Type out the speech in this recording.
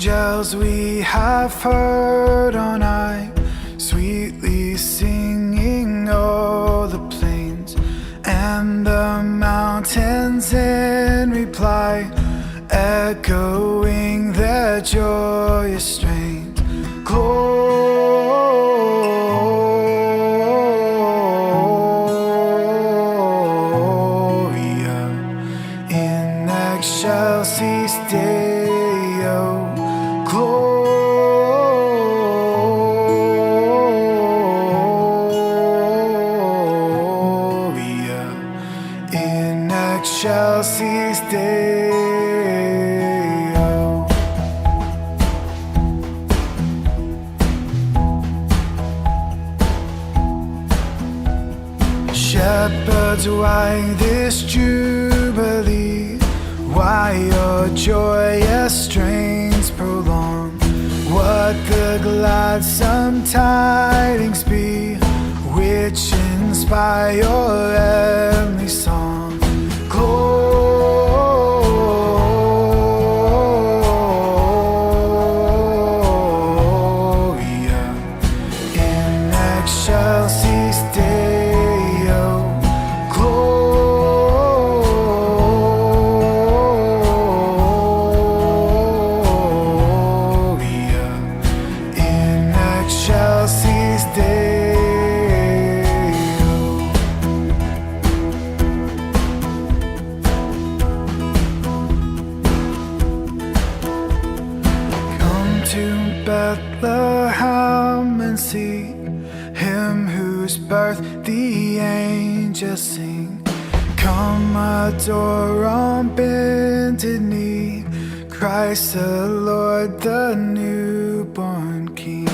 Angels we have heard on high, sweetly singing o'er the plains and the mountains in reply, echoing their joyous strains. Gloria in excelsis Deo. Gloria in excelsis Deo. Shepherds, why this jubilee? Why your joyous strains prolong? What the gladsome tidings be which inspire your heavenly song? Gloria in excelsis Deo. Gloria in excelsis Deo. Come to Bethlehem and see him whose birth the angels sing. Come adore on bended knee Christ the Lord, the newborn King.